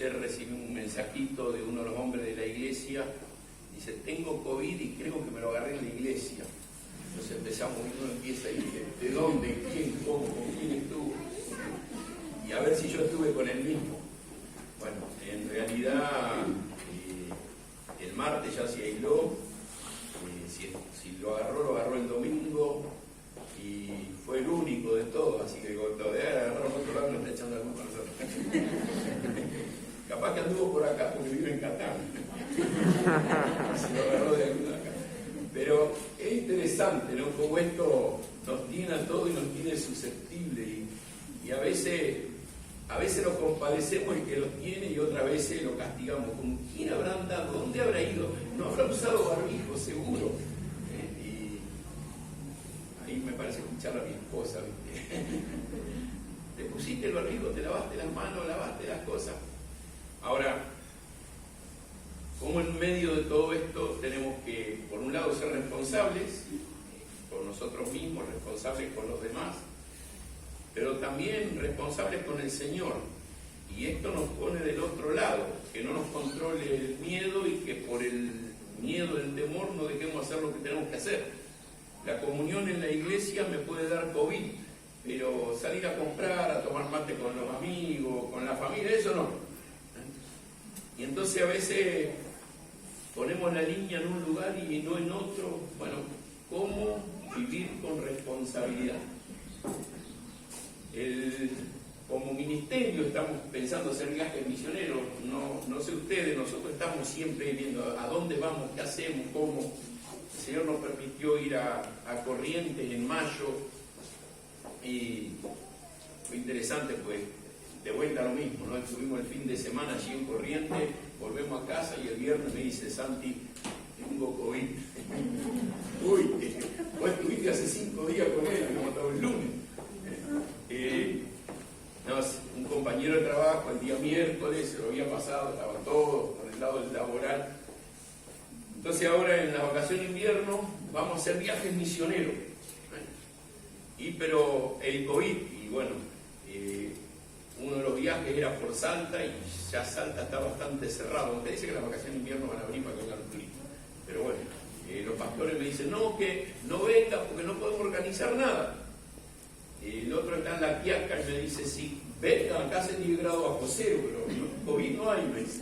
Ayer recibí un mensajito de uno de los hombres de la iglesia. Dice, tengo COVID y creo que me lo agarré en la iglesia. Entonces empezamos y uno empieza y dice, ¿de dónde? ¿Quién? ¿Cómo? ¿Con quién estuvo? Y a ver si yo estuve con el mismo. Bueno, en realidad el martes ya se aisló. Si lo agarró el domingo y fue el único de todos, así que todavía agarraron otro lado y nos está echando la culpa a nosotros. Capaz que anduvo por acá porque vive en Catán. Se lo agarró de alguna acá. Pero es interesante, ¿no? Como esto nos tiene a todos y nos tiene susceptibles y a veces lo compadecemos el que lo tiene y otras veces lo castigamos. ¿Con quién habrá andado? ¿Dónde habrá ido? No habrá usado barbijo, seguro. Y ahí me parece escuchar a mi esposa, ¿viste? Te pusiste el barbijo, te lavaste las manos, lavaste las cosas. Ahora, como en medio de todo esto tenemos que, por un lado, ser responsables con nosotros mismos, responsables con los demás, pero también responsables con el Señor. Y esto nos pone del otro lado, que no nos controle el miedo y que por el miedo, el temor, no dejemos hacer lo que tenemos que hacer. La comunión en la iglesia me puede dar COVID, pero salir a comprar, a tomar mate con los amigos, con la familia, eso no. Y entonces a veces ponemos la línea en un lugar y no en otro. Bueno, ¿cómo vivir con responsabilidad? Como ministerio estamos pensando hacer viajes misioneros, no sé ustedes, nosotros estamos siempre viendo a dónde vamos, qué hacemos, cómo. El Señor nos permitió ir a Corrientes en mayo y fue interesante, pues de vuelta lo mismo, ¿no? Estuvimos el fin de semana allí en Corrientes, volvemos a casa y el viernes me dice, Santi, tengo COVID. Uy, vos estuviste hace 5 días con él, me mató el lunes. Un compañero de trabajo el día miércoles se lo había pasado, estaban todos por el lado del laboral. Entonces ahora en la vacación de invierno vamos a hacer viajes misioneros. Pero el COVID, y bueno, uno de los viajes era por Salta y ya Salta está bastante cerrado. Aunque dice que las vacaciones de invierno van a abrir para que vengan los turistas. Pero bueno, los pastores me dicen, no, que no venga porque no podemos organizar nada. El otro está en La Quiaca y me dice, sí, venga, acá hace 10 grados bajo cero, pero COVID no hay, me dice.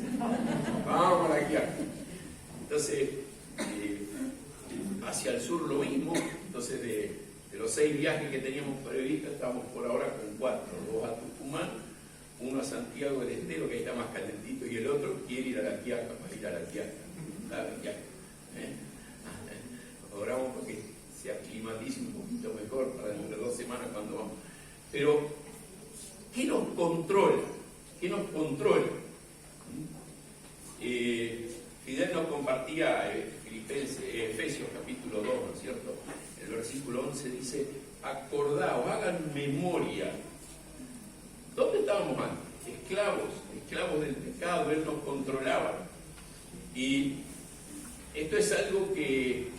Vamos a La Quiaca. Entonces, hacia el sur lo mismo. Entonces, de los 6 viajes que teníamos previstos, estamos por ahora con 4. 2 a Tucumán, 1 a Santiago del Estero, que ahí está más calentito, y el otro quiere ir a La Quiaca, para ir a La Quiaca. Oramos porque se aclimatice un poquito mejor para dentro de 2 semanas cuando vamos. Pero, ¿qué nos controla? ¿Qué nos controla? Fidel nos compartía Efesios capítulo 2, ¿no es cierto? El versículo 11 dice, acordaos, hagan memoria. ¿Dónde estábamos antes? Esclavos del pecado, Él nos controlaba. Y esto es algo que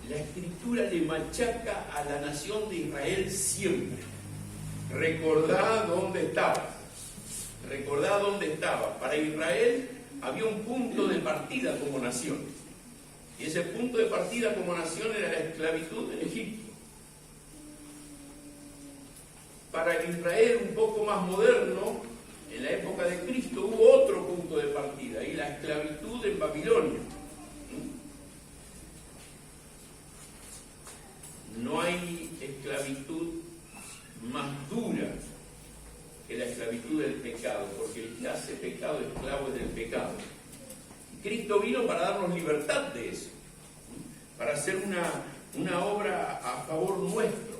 la Escritura le machaca a la nación de Israel siempre. Recordad dónde estabas. Recordad dónde estabas. Para Israel había un punto de partida como nación. Y ese punto de partida como nación era la esclavitud en Egipto. Para el Israel un poco más moderno, en la época de Cristo, hubo otro punto de partida, y la esclavitud en Babilonia. No hay esclavitud más dura que la esclavitud del pecado, porque el que hace pecado, esclavo es del pecado. Cristo vino para darnos libertad de eso, para hacer una obra a favor nuestro.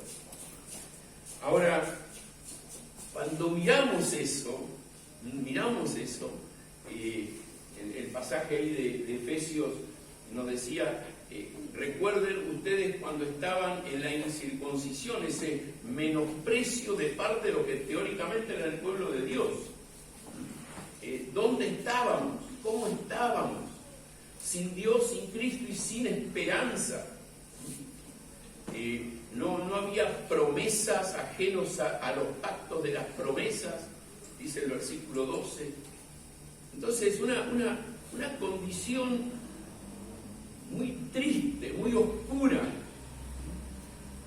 Ahora, cuando miramos eso, el pasaje ahí de Efesios nos decía, recuerden ustedes cuando estaban en la incircuncisión, ese menosprecio de parte de lo que teóricamente era el pueblo de Dios. ¿Dónde estábamos? ¿Cómo estábamos? Sin Dios, sin Cristo y sin esperanza. No había promesas ajenos a los pactos de las promesas, dice el versículo 12. Entonces, una condición muy triste, muy oscura.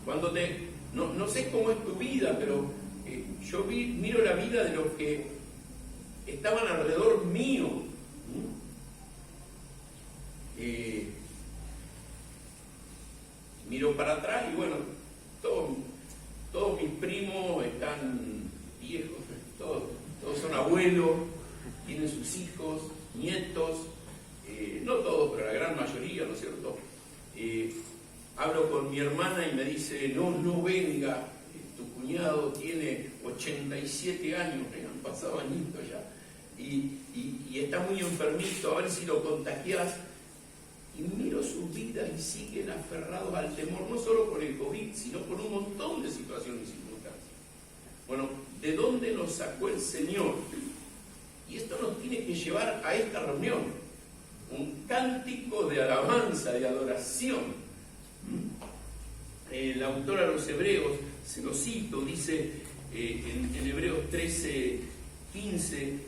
Cuando no sé cómo es tu vida, pero yo miro la vida de los que estaban alrededor mío. Miro para atrás y bueno, todos mis primos están viejos, todos son abuelos, tienen sus hijos, nietos, no todos, pero la gran mayoría, ¿no es cierto? Hablo con mi hermana y me dice, no venga, tu cuñado tiene 87 años, han pasado añitos ya, y está muy enfermito, a ver si lo contagiás. Y miro sus vidas y siguen aferrados al temor, no solo por el COVID, sino por un montón de situaciones y circunstancias. Bueno, ¿de dónde nos sacó el Señor? Y esto nos tiene que llevar a esta reunión, un cántico de alabanza, de adoración. El autor a los Hebreos, se lo cito, dice en Hebreos 13:15,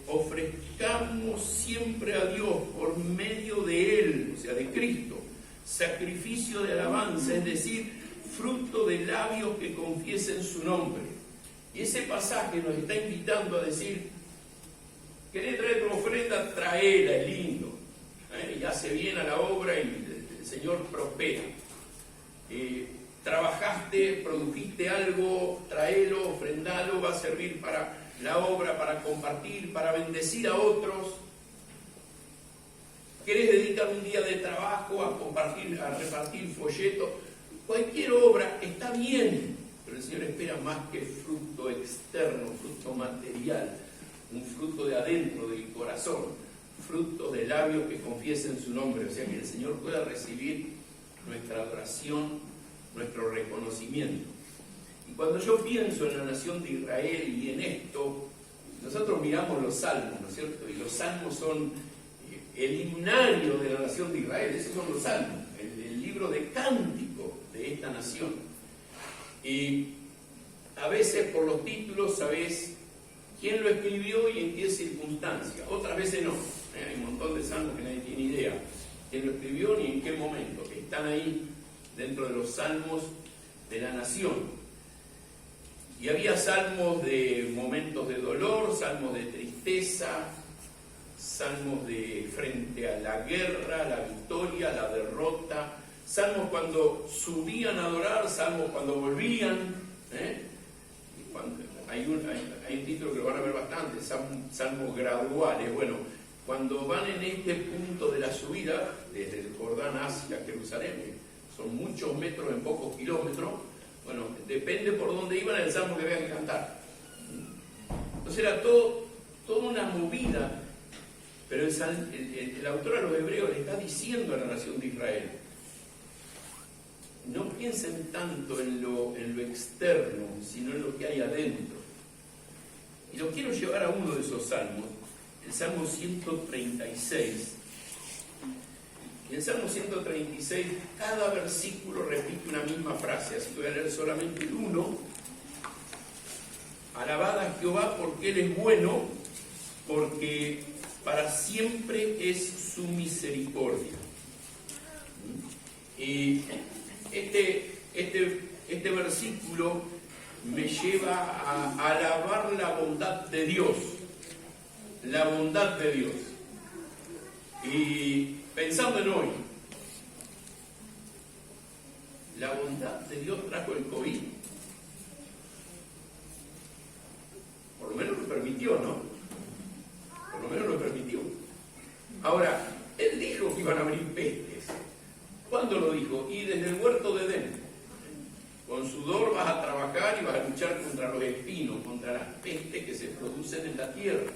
ofrezcamos siempre a Dios por medio de Él, o sea, de Cristo, sacrificio de alabanza, es decir, fruto de labios que confiesen su nombre. Y ese pasaje nos está invitando a decir, ¿querés traer tu ofrenda? Traela, es lindo, y hace bien a la obra y el Señor prospera. Trabajaste, produjiste algo, traelo, ofrendalo, va a servir para la obra, para compartir, para bendecir a otros. ¿Querés dedicar un día de trabajo a compartir, a repartir folletos? Cualquier obra está bien, pero el Señor espera más que fruto externo, fruto material, un fruto de adentro, del corazón, fruto de labios que confiesen su nombre, o sea que el Señor pueda recibir nuestra adoración, nuestro reconocimiento. Y cuando yo pienso en la nación de Israel y en esto, nosotros miramos los salmos, ¿no es cierto? Y los salmos son el himnario de la nación de Israel, esos son los salmos, el libro de cántico de esta nación. Y a veces por los títulos sabés quién lo escribió y en qué circunstancia, otras veces no. Hay un montón de salmos que nadie tiene idea quién lo escribió ni en qué momento, que están ahí dentro de los salmos de la nación. Y había salmos de momentos de dolor, salmos de tristeza, salmos de frente a la guerra, la victoria, la derrota, salmos cuando subían a adorar, salmos cuando volvían. Hay un título que lo van a ver bastante, salmos graduales. Bueno, cuando van en este punto de la subida, desde el Jordán hacia Jerusalén, son muchos metros en pocos kilómetros, bueno, depende por dónde iban el salmo que habían que cantar. Entonces era toda una movida, pero el autor a los Hebreos le está diciendo a la nación de Israel, no piensen tanto en lo externo, sino en lo que hay adentro. Y lo quiero llevar a uno de esos salmos, el Salmo 136. En el Salmo 136, cada versículo repite una misma frase, así que voy a leer solamente el 1. Alabad a Jehová porque Él es bueno, porque para siempre es su misericordia. Y este versículo me lleva a alabar la bondad de Dios. La bondad de Dios. Y pensando en hoy, la bondad de Dios trajo el COVID. Por lo menos lo permitió, ¿no? Por lo menos lo permitió. Ahora, Él dijo que iban a abrir pestes. ¿Cuándo lo dijo? Y desde el huerto de Edén. Con sudor vas a trabajar y vas a luchar contra los espinos, contra las pestes que se producen en la tierra.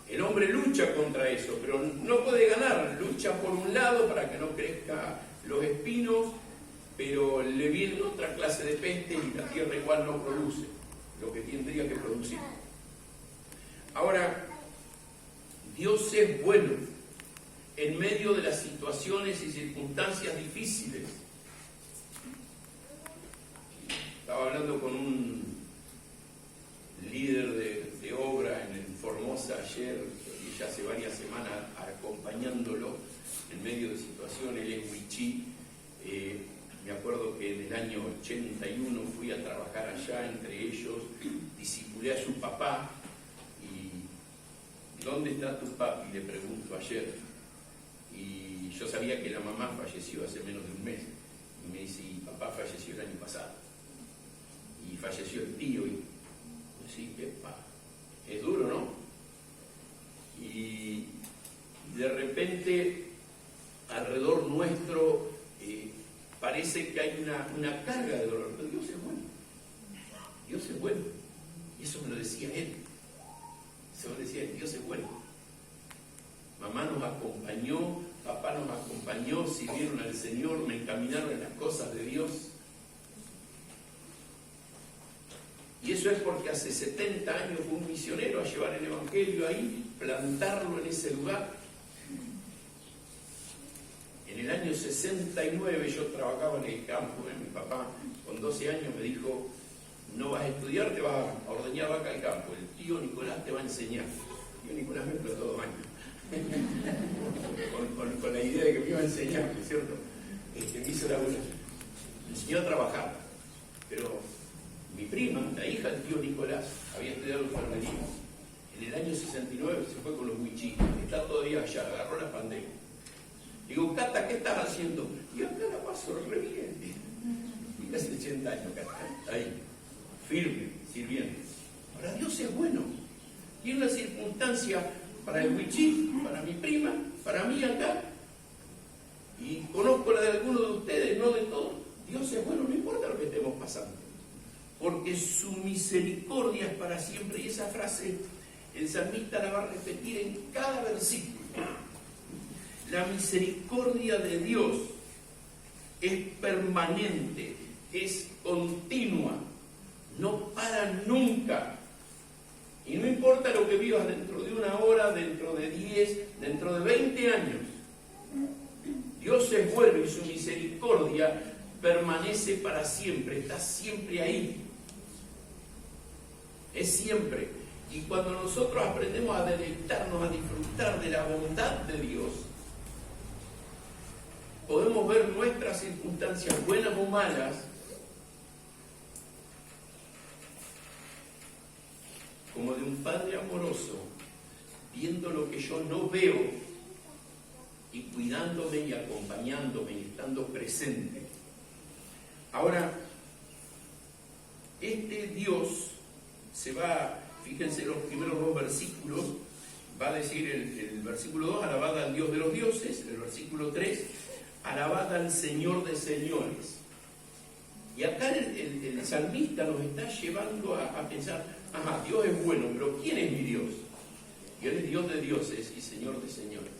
El hombre lucha contra eso, pero no puede ganar. Lucha por un lado para que no crezcan los espinos, pero le viene otra clase de peste y la tierra igual no produce lo que tendría que producir. Ahora, Dios es bueno en medio de las situaciones y circunstancias difíciles. Estaba hablando con un líder allá entre ellos, discipulé a su papá y ¿dónde está tu papi? Le pregunto ayer. Y yo sabía que la mamá falleció hace menos de un mes. Y me dice, y papá falleció el año pasado. Y falleció el tío. Y sí, epa, es duro, ¿no? Y de repente, alrededor nuestro, parece que hay una carga de dolor. Pero Dios es bueno. Dios es bueno. Y eso me lo decía él. Eso me lo decía él, Dios es bueno. Mamá nos acompañó, papá nos acompañó, sirvieron al Señor, me encaminaron en las cosas de Dios. Y eso es porque hace 70 años fue un misionero a llevar el Evangelio ahí, plantarlo en ese lugar. En el año 69 yo trabajaba en el campo. Mi papá con 12 años me dijo, no vas a estudiar, te vas a ordeñar vaca al campo. El tío Nicolás te va a enseñar. El tío Nicolás me explotó 2 años. con la idea de que me iba a enseñar, ¿no es cierto? Me hizo la buena. Me enseñó a trabajar. Pero mi prima, la hija del tío Nicolás, había estudiado enfermería. En el año 69 se fue con los huichitos. Está todavía allá, agarró la pandemia. Digo, Cata, ¿qué estás haciendo? Y acá la paso re bien. Y casi 80 años, Cata, ahí, firme, sirviendo. Ahora Dios es bueno. Tiene una circunstancia para el huichí, para mi prima, para mí acá. Y conozco la de algunos de ustedes, no de todos. Dios es bueno, no importa lo que estemos pasando. Porque su misericordia es para siempre. Y esa frase el salmista la va a repetir en cada versículo. La misericordia de Dios es permanente, es continua, no para nunca. Y no importa lo que vivas dentro de 1 hora, dentro de 10, dentro de 20 años. Dios es bueno y su misericordia permanece para siempre, está siempre ahí. Es siempre. Y cuando nosotros aprendemos a deleitarnos, a disfrutar de la bondad de Dios, podemos ver nuestras circunstancias, buenas o malas, como de un padre amoroso, viendo lo que yo no veo y cuidándome y acompañándome y estando presente. Ahora, este Dios se va, fíjense los primeros 2 versículos, va a decir el versículo 2, alabad al Dios de los dioses, el versículo 3, alabad al Señor de señores. Y acá el salmista nos está llevando a pensar, ajá, Dios es bueno, pero ¿quién es mi Dios? Y Él es Dios de dioses y Señor de señores.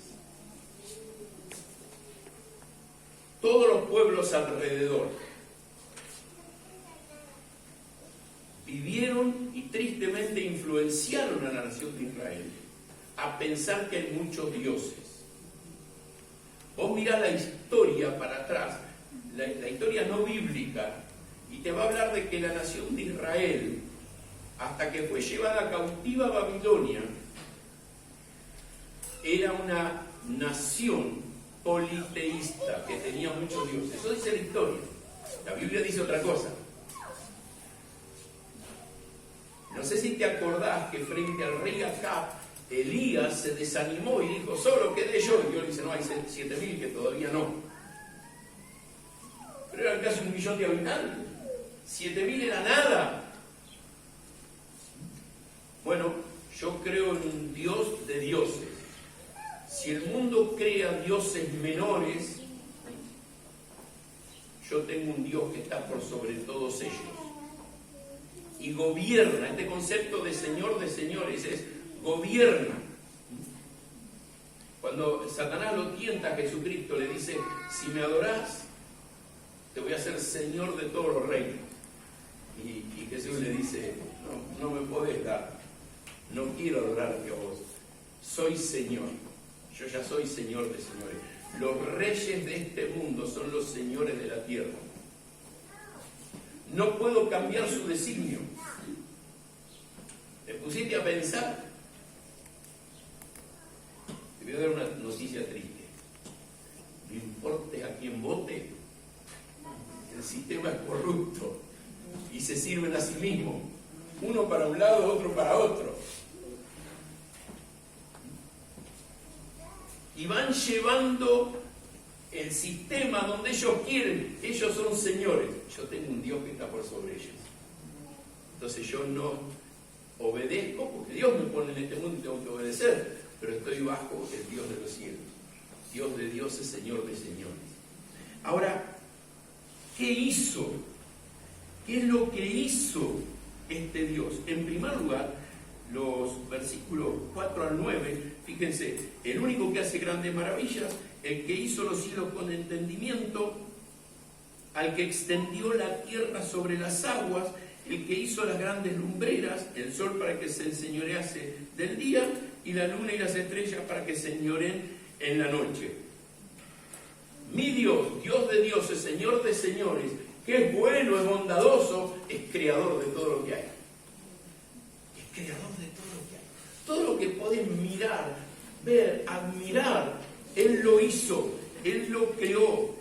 Todos los pueblos alrededor vivieron y tristemente influenciaron a la nación de Israel a pensar que hay muchos dioses. Vos mirás la historia para atrás, la historia no bíblica, y te va a hablar de que la nación de Israel, hasta que fue llevada cautiva a Babilonia, era una nación politeísta que tenía muchos dioses. Eso dice la historia. La Biblia dice otra cosa. No sé si te acordás que frente al rey Acab, Elías se desanimó y dijo, solo quedé yo. Y Dios dice, no, hay 7.000 que todavía no. Pero eran casi 1 millón de habitantes. 7.000 era nada. Bueno, yo creo en un Dios de dioses. Si el mundo crea dioses menores, yo tengo un Dios que está por sobre todos ellos. Y gobierna. Este concepto de Señor de señores es gobierna. Cuando Satanás lo tienta a Jesucristo, le dice, si me adorás, te voy a hacer Señor de todos los reinos. Y Jesús le dice, no me podés dar, no quiero adorarte a vos, soy Señor, yo ya soy Señor de señores. Los reyes de este mundo son los señores de la tierra. No puedo cambiar su designio. ¿Te pusiste a pensar? Te voy a dar una noticia triste. No importa a quién vote, el sistema es corrupto y se sirven a sí mismos. Uno para un lado, otro para otro. Y van llevando el sistema donde ellos quieren. Ellos son señores. Yo tengo un Dios que está por sobre ellos. Entonces yo no obedezco, porque Dios me pone en este mundo y tengo que obedecer, pero estoy bajo el Dios de los cielos. Dios de dioses, Señor de señores. Ahora, ¿qué hizo? ¿Qué es lo que hizo este Dios? En primer lugar, los versículos 4 al 9, fíjense, el único que hace grandes maravillas, el que hizo los cielos con entendimiento, al que extendió la tierra sobre las aguas, el que hizo las grandes lumbreras, el sol para que se enseñorease del día, y la luna y las estrellas para que señoren en la noche. Mi Dios, Dios de dioses, Señor de señores, que es bueno, es bondadoso, es creador de todo lo que hay. Es creador de todo lo que hay. Todo lo que podés mirar, ver, admirar, Él lo hizo, Él lo creó.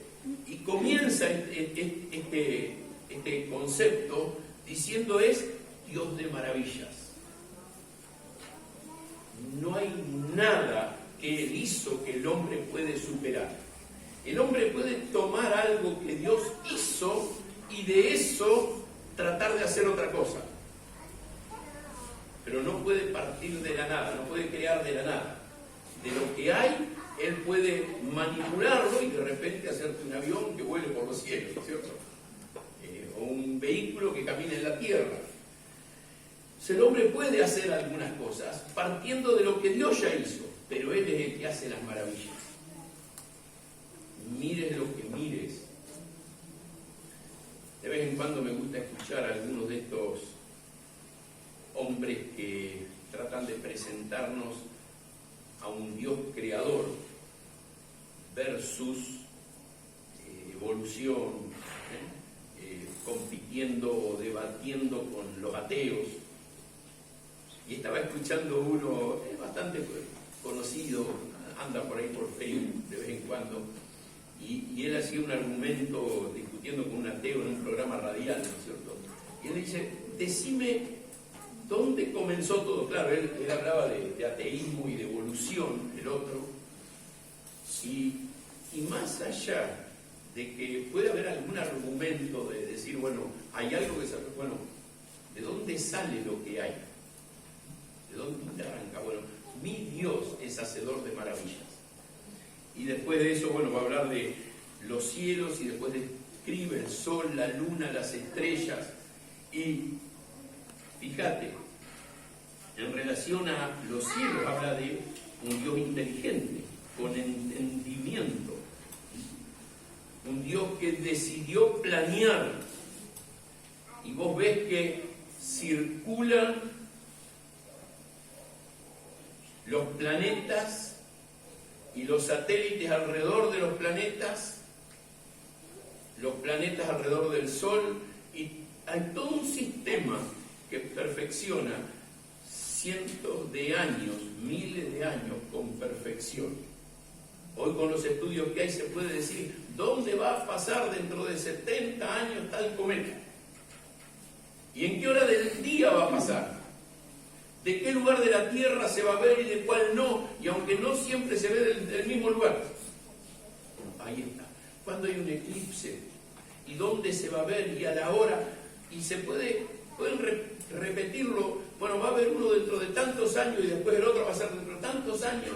Y comienza este concepto diciendo es Dios de maravillas. No hay nada que Él hizo que el hombre puede superar. El hombre puede tomar algo que Dios hizo y de eso tratar de hacer otra cosa. Pero no puede partir de la nada, no puede crear de la nada. De lo que hay, Él puede manipularlo y de repente hacerte un avión que vuele por los cielos, ¿cierto? O un vehículo que camine en la tierra. El hombre puede hacer algunas cosas partiendo de lo que Dios ya hizo, pero Él es el que hace las maravillas. Mires lo que mires. De vez en cuando me gusta escuchar a algunos de estos hombres que tratan de presentarnos a un Dios creador versus evolución, compitiendo o debatiendo con los ateos. Y estaba escuchando uno, es bastante conocido, anda por ahí por Facebook de vez en cuando, y él hacía un argumento discutiendo con un ateo en un programa radial, ¿no es cierto? Y él dice, decime dónde comenzó todo. Claro, él hablaba de ateísmo y de evolución, el otro, y más allá de que puede haber algún argumento de decir, bueno, hay algo que sabe, bueno, ¿de dónde sale lo que hay? ¿De dónde arranca? Bueno, mi Dios es hacedor de maravillas. Y después de eso, bueno, va a hablar de los cielos y después describe el sol, la luna, las estrellas. Y fíjate, en relación a los cielos habla de un Dios inteligente, con entendimiento. Un Dios que decidió planear. Y vos ves que circulan los planetas y los satélites alrededor de los planetas alrededor del Sol, y hay todo un sistema que perfecciona cientos de años, miles de años con perfección. Hoy con los estudios que hay se puede decir dónde va a pasar dentro de 70 años tal cometa y en qué hora del día va a pasar, de qué lugar de la Tierra se va a ver y de cuál no, y aunque no siempre se ve del mismo lugar. Ahí está. Cuando hay un eclipse y dónde se va a ver y a la hora, y se pueden repetirlo. Bueno, va a haber uno dentro de tantos años y después el otro va a ser dentro de tantos años,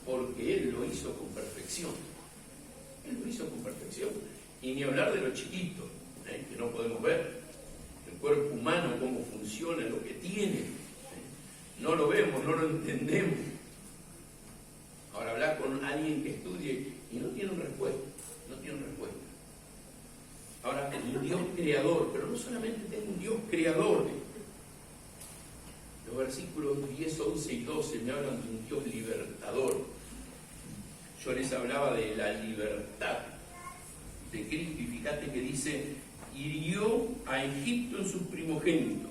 porque Él lo hizo con perfección. Él lo hizo con perfección. Y ni hablar de lo chiquito, que no podemos ver. El cuerpo humano, cómo funciona, lo que tiene. No lo vemos, no lo entendemos. Ahora hablar con alguien que estudie y no tienen respuesta. No tienen respuesta. Ahora, un Dios creador, pero no solamente tengo un Dios creador. Los versículos 10, 11 y 12 me hablan de un Dios libertador. Yo les hablaba de la libertad de Cristo, y fíjate que dice, hirió a Egipto en sus primogénitos.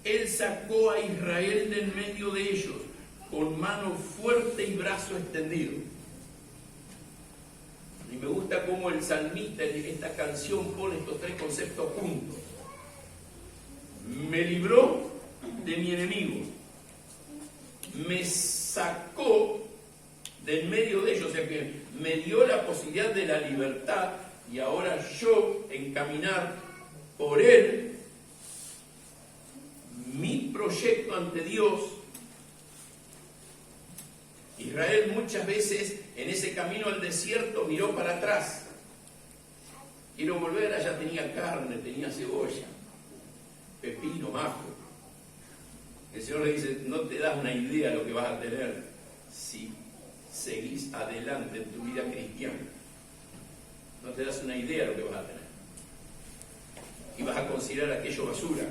Él sacó a Israel de en medio de ellos, con mano fuerte y brazo extendido. Y me gusta cómo el salmista en esta canción pone estos tres conceptos juntos. Me libró de mi enemigo, me sacó de en medio de ellos, o sea que me dio la posibilidad de la libertad, y ahora yo encaminar por él mi proyecto ante Dios. Israel muchas veces en ese camino al desierto miró para atrás. Quiero volver, allá tenía carne, tenía cebolla, pepino, ajo. El Señor le dice, no te das una idea de lo que vas a tener si seguís adelante en tu vida cristiana. No te das una idea de lo que vas a tener. Y vas a considerar aquello basura.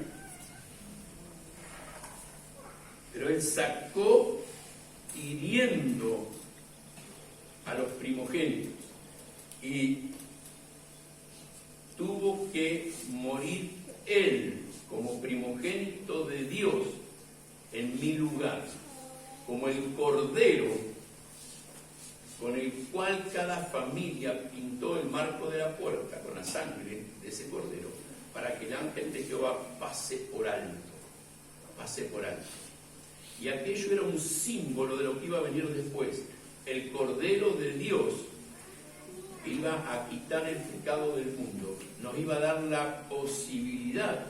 Pero Él sacó hiriendo a los primogénitos y tuvo que morir Él como primogénito de Dios en mi lugar, como el cordero con el cual cada familia pintó el marco de la puerta con la sangre de ese cordero, para que el ángel de Jehová pase por alto, pase por alto. Y aquello era un símbolo de lo que iba a venir después, el cordero de Dios que iba a quitar el pecado del mundo, nos iba a dar la posibilidad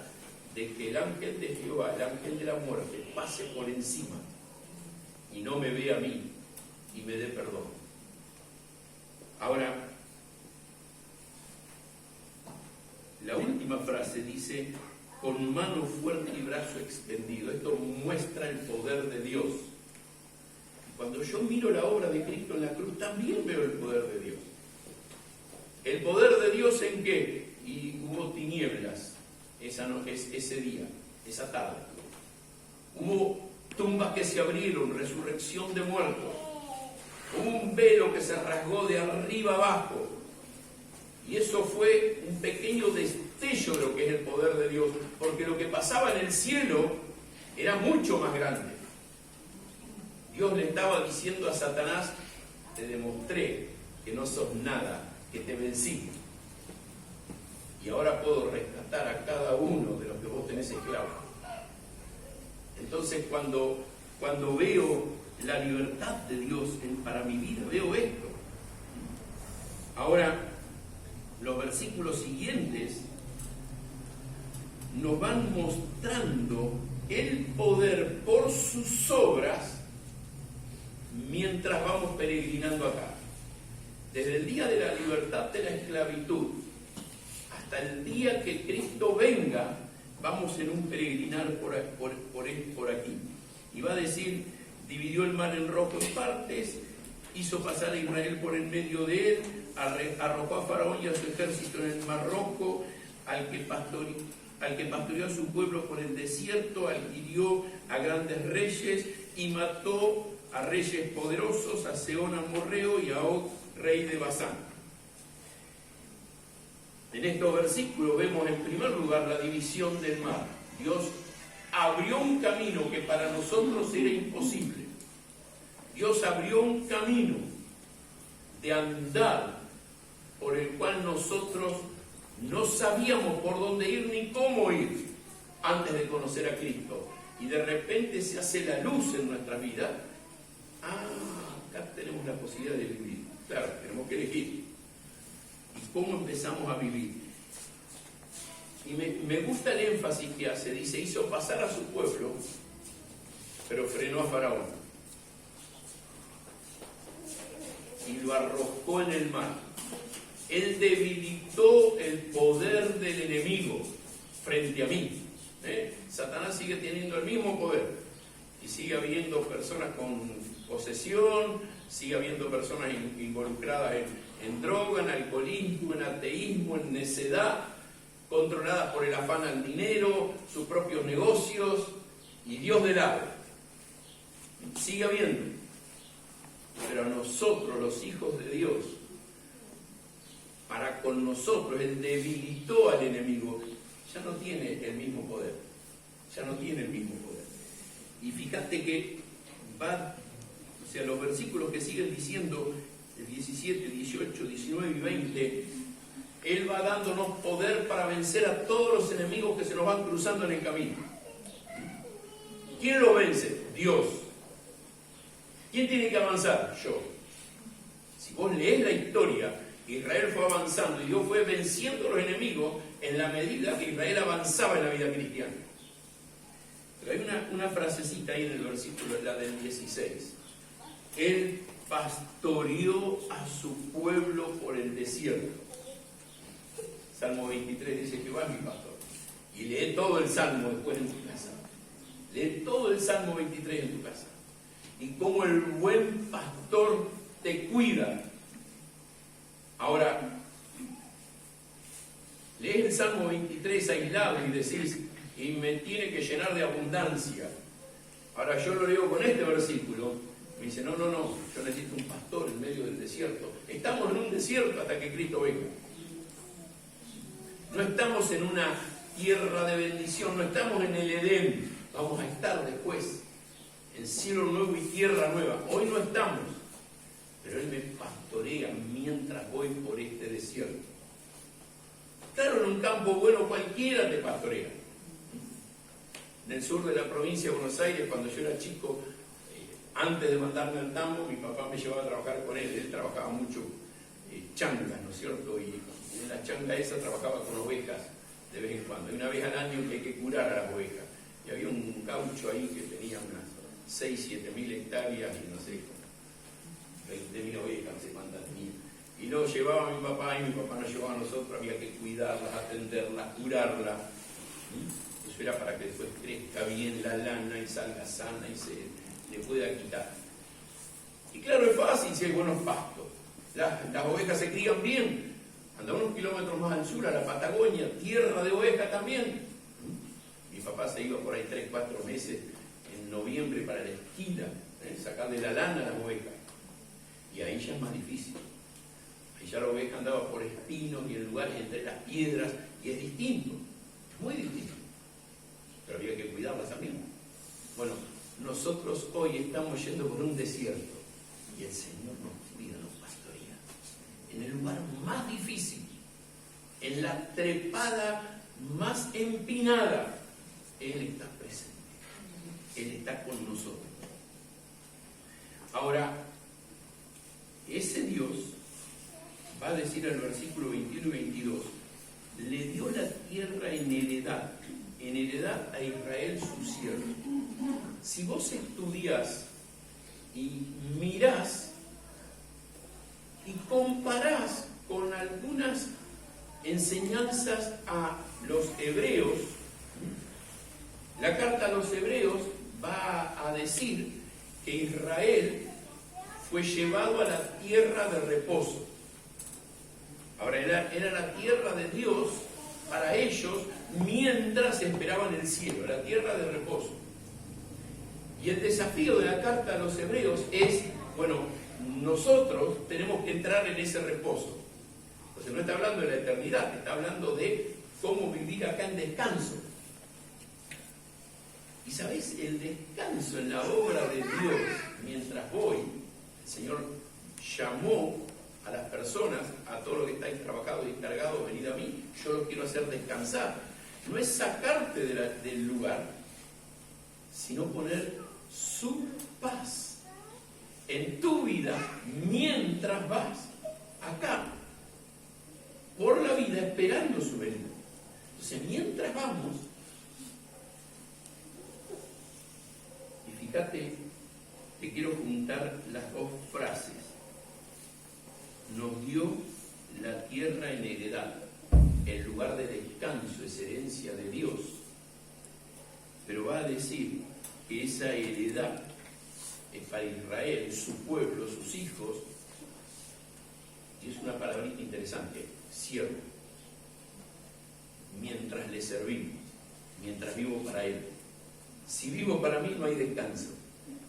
de que el ángel de Jehová, el ángel de la muerte, pase por encima y no me vea a mí y me dé perdón. Ahora, la última frase dice, con mano fuerte y brazo extendido. Esto muestra el poder de Dios. Cuando yo miro la obra de Cristo en la cruz, también veo el poder de Dios. ¿El poder de Dios en qué? Y hubo tinieblas ese día, esa tarde. Hubo tumbas que se abrieron, resurrección de muertos. Hubo un velo que se rasgó de arriba abajo. Y eso fue un pequeño destello de lo que es el poder de Dios, porque lo que pasaba en el cielo era mucho más grande. Dios le estaba diciendo a Satanás, te demostré que no sos nada, que te vencí. Y ahora puedo rescatar a cada uno de los que vos tenés esclavos. Entonces cuando veo la libertad de Dios para mi vida, veo esto. Ahora, los versículos siguientes nos van mostrando el poder por sus obras mientras vamos peregrinando acá. Desde el día de la libertad de la esclavitud hasta el día que Cristo venga, vamos en un peregrinar por aquí. Y va a decir, dividió el mar en rojo en partes, hizo pasar a Israel por en medio de él, arrojó a Faraón y a su ejército en el mar rojo, al que pastoreó a su pueblo por el desierto, adquirió a grandes reyes y mató a reyes poderosos, a Sehón amorreo y a Og, rey de Basán. En estos versículos vemos en primer lugar la división del mar. Dios abrió un camino que para nosotros era imposible. Dios abrió un camino de andar por el cual nosotros no sabíamos por dónde ir ni cómo ir antes de conocer a Cristo. Y de repente se hace la luz en nuestra vida. Acá tenemos la posibilidad de vivir. Claro, tenemos que elegir. ¿Y cómo empezamos a vivir? Y me gusta el énfasis que hace. Dice, hizo pasar a su pueblo, pero frenó a Faraón. Y lo arrojó en el mar. Él debilitó el poder del enemigo frente a mí. Satanás sigue teniendo el mismo poder. Y sigue habiendo personas con posesión, sigue habiendo personas involucradas en droga, en alcoholismo, en ateísmo, en necedad, controladas por el afán al dinero, sus propios negocios, y Dios de lado. Sigue habiendo. Pero a nosotros, los hijos de Dios, para con nosotros, Él debilitó al enemigo, ya no tiene el mismo poder. Ya no tiene el mismo poder. Y fíjate que los versículos que siguen diciendo el 17, 18, 19 y 20, Él va dándonos poder para vencer a todos los enemigos que se nos van cruzando en el camino. ¿Quién lo vence? Dios. ¿Quién tiene que avanzar? Yo. Si vos lees la historia, Israel fue avanzando y Dios fue venciendo a los enemigos en la medida que Israel avanzaba en la vida cristiana. Pero hay una frasecita ahí en el versículo, la del 16. Él pastoreó a su pueblo por el desierto. Salmo 23 dice: Jehová es mi pastor. Y lee todo el Salmo después en tu casa. Lee todo el Salmo 23 en tu casa. Y como el buen pastor te cuida. Ahora, lees el Salmo 23 aislado y decís: y me tiene que llenar de abundancia. Ahora yo lo leo con este versículo. Me dice: no, yo necesito un pastor en medio del desierto. Estamos en un desierto hasta que Cristo venga. No estamos en una tierra de bendición, no estamos en el Edén. Vamos a estar después en cielo nuevo y tierra nueva. Hoy no estamos, pero Él me pastorea mientras voy por este desierto. Claro, en un campo bueno cualquiera te pastorea. En el sur de la provincia de Buenos Aires, cuando yo era chico, antes de mandarme al tambo, mi papá me llevaba a trabajar con él. Él trabajaba mucho changas, ¿no es cierto? Y en la changa esa trabajaba con ovejas de vez en cuando. Y una vez al año que hay que curar a las ovejas. Y había un gaucho ahí que tenía unas 6.000, 7.000 hectáreas y no sé, 20.000 ovejas, no sé cuántas tenía. Y lo llevaba mi papá y mi papá nos llevaba a nosotros. Había que cuidarlas, atenderlas, curarlas. Eso era para que después crezca bien la lana y salga sana y se le pueda quitar. Y claro, es fácil si hay buenos pastos. Las ovejas se crían bien. Anda unos kilómetros más al sur, a la Patagonia, tierra de ovejas también. Mi papá se iba por ahí 3, 4 meses en noviembre para la esquila, sacarle la lana a las ovejas. Y ahí ya es más difícil. Ahí ya la oveja andaba por espinos y en lugares entre las piedras, y es distinto, es muy distinto. Pero había que cuidarlas también. Bueno, nosotros hoy estamos yendo por un desierto y el Señor nos cuida, nos pastorea. En el lugar más difícil, en la trepada más empinada, Él está presente. Él está con nosotros. Ahora, ese Dios va a decir en el versículo 21 y 22, le dio la tierra en heredad a Israel su siervo. Si vos estudiás y mirás y comparás con algunas enseñanzas a los hebreos, la carta a los hebreos va a decir que Israel fue llevado a la tierra de reposo. Ahora, era la tierra de Dios para ellos mientras esperaban el cielo, la tierra de reposo. Y el desafío de la carta a los hebreos es, bueno, nosotros tenemos que entrar en ese reposo. Entonces no está hablando de la eternidad, está hablando de cómo vivir acá en descanso. Y sabéis, el descanso en la obra de Dios, mientras voy, el Señor llamó a las personas, a todos los que estáis trabajados y cargados, venid a mí, yo los quiero hacer descansar. No es sacarte del lugar, sino poner su paz en tu vida mientras vas acá, por la vida, esperando su venida. Entonces, mientras vamos, y fíjate, te quiero juntar las dos frases. Nos dio la tierra en heredad. El lugar de descanso es herencia de Dios. Pero va a decir que esa heredad es para Israel, su pueblo, sus hijos. Y es una palabrita interesante, siervo. Mientras le servimos, mientras vivo para Él. Si vivo para mí no hay descanso.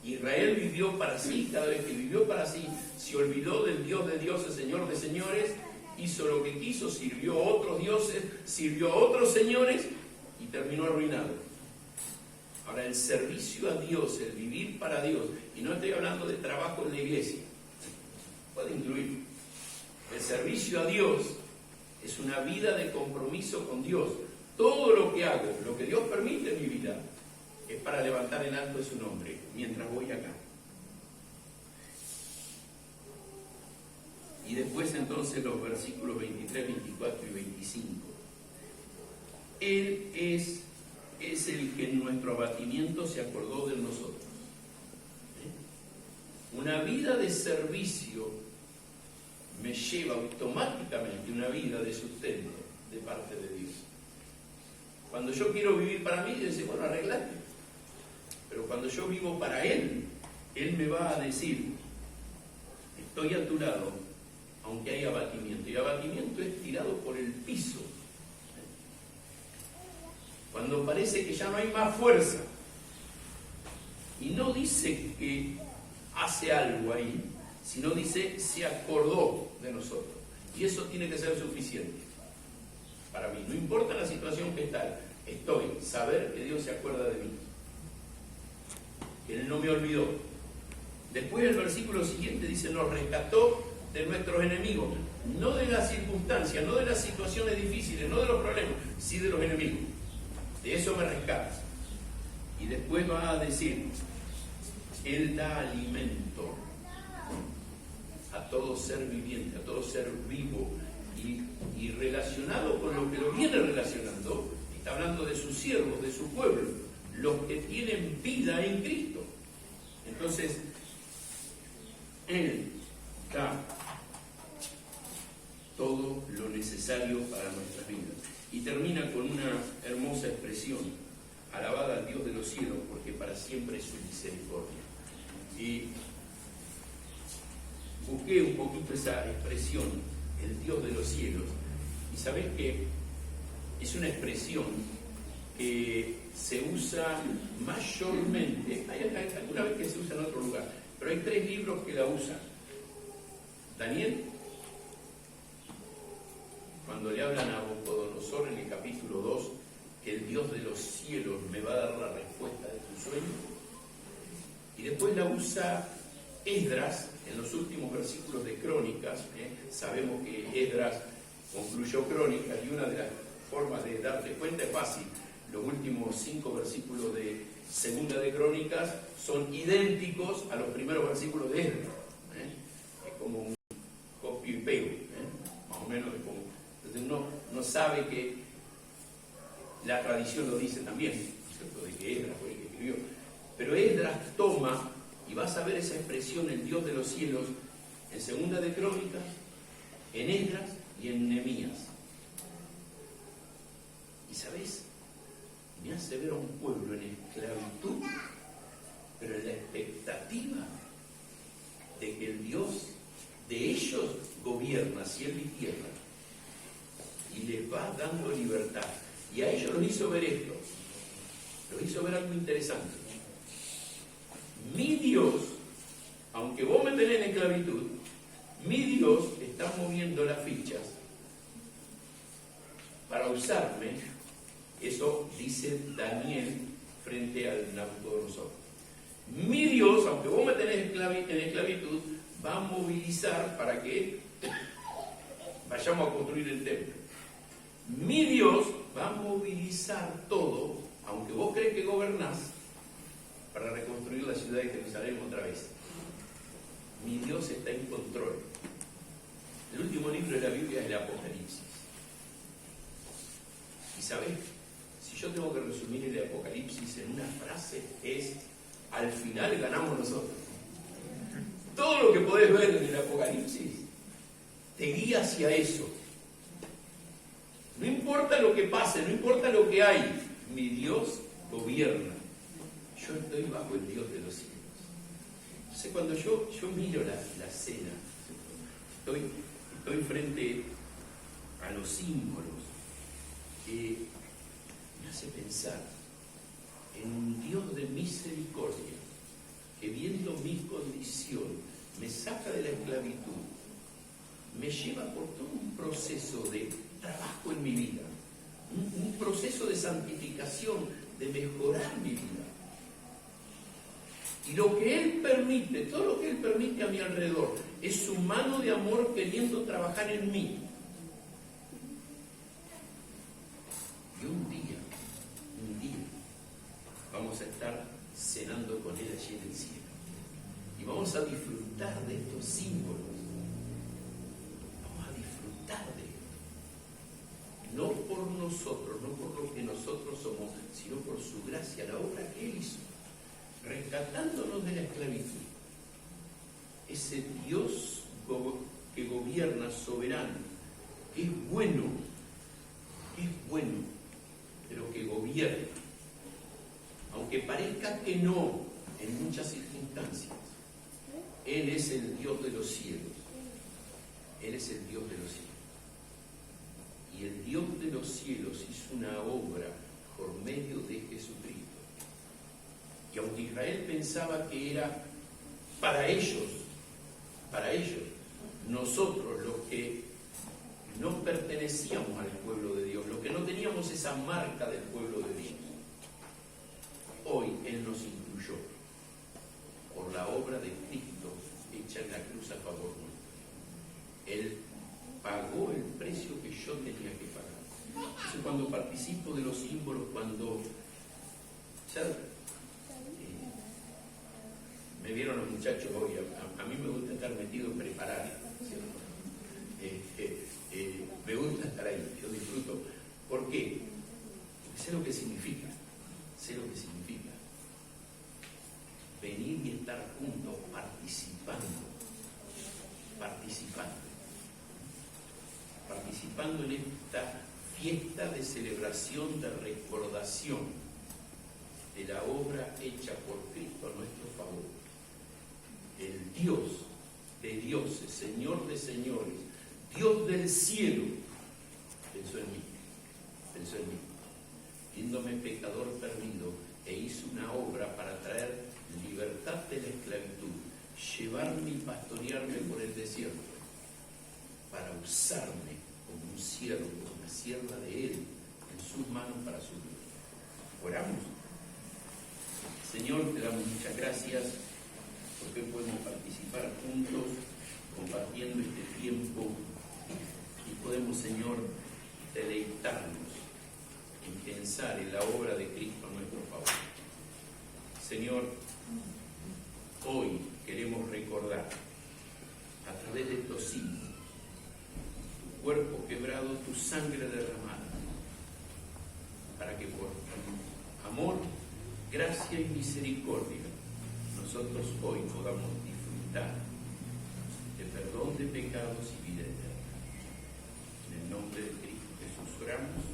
Israel vivió para sí, cada vez que vivió para sí, se olvidó del Dios de dioses, Señor de señores, hizo lo que quiso, sirvió a otros dioses, sirvió a otros señores y terminó arruinado. Ahora, el servicio a Dios, el vivir para Dios, y no estoy hablando de trabajo en la iglesia. puede incluir. El servicio a Dios es una vida de compromiso con Dios. Todo lo que hago, lo que Dios permite en mi vida, es para levantar en alto su nombre, mientras voy acá. Y después entonces los versículos 23, 24 y 25. Él es el que en nuestro abatimiento se acordó de nosotros. Una vida de servicio me lleva automáticamente una vida de sustento de parte de Dios. Cuando yo quiero vivir para mí, yo dice, bueno, arreglate. Pero cuando yo vivo para Él, Él me va a decir, estoy a tu lado, aunque hay abatimiento. Y abatimiento es tirado por el piso. Cuando parece que ya no hay más fuerza. Y no dice que hace algo ahí, sino dice, se acordó de nosotros. Y eso tiene que ser suficiente para mí. No importa la situación que estoy, saber que Dios se acuerda de mí. Que Él no me olvidó. Después el versículo siguiente dice, nos rescató de nuestros enemigos. No de las circunstancias, no de las situaciones difíciles, no de los problemas, sí de los enemigos. De eso me rescata. Y después va a decir, Él da alimento a todo ser viviente, a todo ser vivo, y relacionado con lo que lo viene relacionando, está hablando de sus siervos, de su pueblo, los que tienen vida en Cristo. Entonces, Él da todo lo necesario para nuestras vidas. Y termina con una hermosa expresión, alabada al Dios de los cielos, porque para siempre es su misericordia. Y busqué un poquito esa expresión, el Dios de los cielos, y sabés que es una expresión que se usa mayormente, hay alguna vez que se usa en otro lugar, pero hay 3 libros que la usan. Daniel, cuando le hablan a Nabucodonosor en el capítulo 2, que el Dios de los cielos me va a dar la respuesta de tu sueño. Y después la usa Esdras en los últimos versículos de Crónicas. Sabemos que Esdras concluyó Crónicas, y una de las formas de darte cuenta es fácil. Los últimos 5 versículos de Segunda de Crónicas son idénticos a los primeros versículos de Esdras. Es como un copio y pego, más o menos. Entonces uno no sabe que la tradición lo dice también, ¿cierto? De que Esdras fue el que escribió. Pero Esdras toma, y vas a ver esa expresión, el Dios de los cielos, en Segunda de Crónicas, en Esdras y en Nehemías. Y ¿sabes? Me hace ver a un pueblo en esclavitud, pero en la expectativa de que el Dios de ellos gobierna cielo y tierra y les va dando libertad. Y a ellos los hizo ver esto, los hizo ver algo interesante. Mi Dios, aunque vos me tenés en esclavitud, mi Dios está moviendo las fichas para usarme. Eso dice Daniel frente al Nabucodonosor. Mi Dios, aunque vos me tenés en esclavitud, va a movilizar para que vayamos a construir el templo. Mi Dios va a movilizar todo, aunque vos crees que gobernás, para reconstruir la ciudad de Jerusalén otra vez. Mi Dios está en control. El último libro de la Biblia es el Apocalipsis. ¿Y sabés? Si yo tengo que resumir el Apocalipsis en una frase, es: al final ganamos nosotros. Todo lo que podés ver en el Apocalipsis te guía hacia eso. No importa lo que pase, no importa lo que hay, mi Dios gobierna. Yo estoy bajo el Dios de los cielos. Entonces cuando yo miro la escena, estoy frente a los símbolos, que me hace pensar en un Dios de misericordia, que viendo mi condición me saca de la esclavitud, me lleva por todo un proceso de trabajo en mi vida, un proceso de santificación, de mejorar mi vida. Y lo que Él permite, todo lo que Él permite a mi alrededor, es su mano de amor queriendo trabajar en mí. Y un día, vamos a estar cenando con Él allí en el cielo. Y vamos a disfrutar de estos símbolos. Vamos a disfrutar de Él. No por nosotros, no por lo que nosotros somos, sino por su gracia, la obra que Él hizo, rescatándonos de la esclavitud. Ese Dios que gobierna soberano, que es bueno, pero que gobierna. Aunque parezca que no, en muchas circunstancias, Él es el Dios de los cielos. Él es el Dios de los cielos. Y el Dios de los cielos hizo una obra por medio de Jesucristo. Y aunque Israel pensaba que era para ellos, nosotros los que no pertenecíamos al pueblo de Dios, los que no teníamos esa marca del pueblo de Dios, hoy Él nos incluyó por la obra de Cristo hecha en la cruz a favor nuestro. Él pagó el precio que yo tenía que pagar. Entonces, cuando participo de los símbolos, cuando me vieron los muchachos hoy, a mí me gusta estar metido en preparar, ¿cierto? Me gusta estar ahí, yo disfruto. ¿Por qué? Porque sé lo que significa. Venir y estar juntos participando en esta fiesta de celebración, de recordación de la obra hecha por Cristo a nuestro favor. El Dios de dioses, Señor de señores, Dios del cielo, pensó en mí, viéndome pecador perdido, e hizo una obra para traer libertad de la esclavitud, llevarme y pastorearme por el desierto, para usarme como un siervo, como una sierva de Él, en sus manos para su vida. Oramos. Señor, te damos muchas gracias porque podemos participar juntos, compartiendo este tiempo, y podemos, Señor, deleitarnos en pensar en la obra de Cristo a nuestro favor. Señor, hoy queremos recordar, a través de estos símbolos, tu cuerpo quebrado, tu sangre derramada, para que por amor, gracia y misericordia, nosotros hoy podamos disfrutar de perdón de pecados y vida eterna. En el nombre de Cristo Jesús oramos.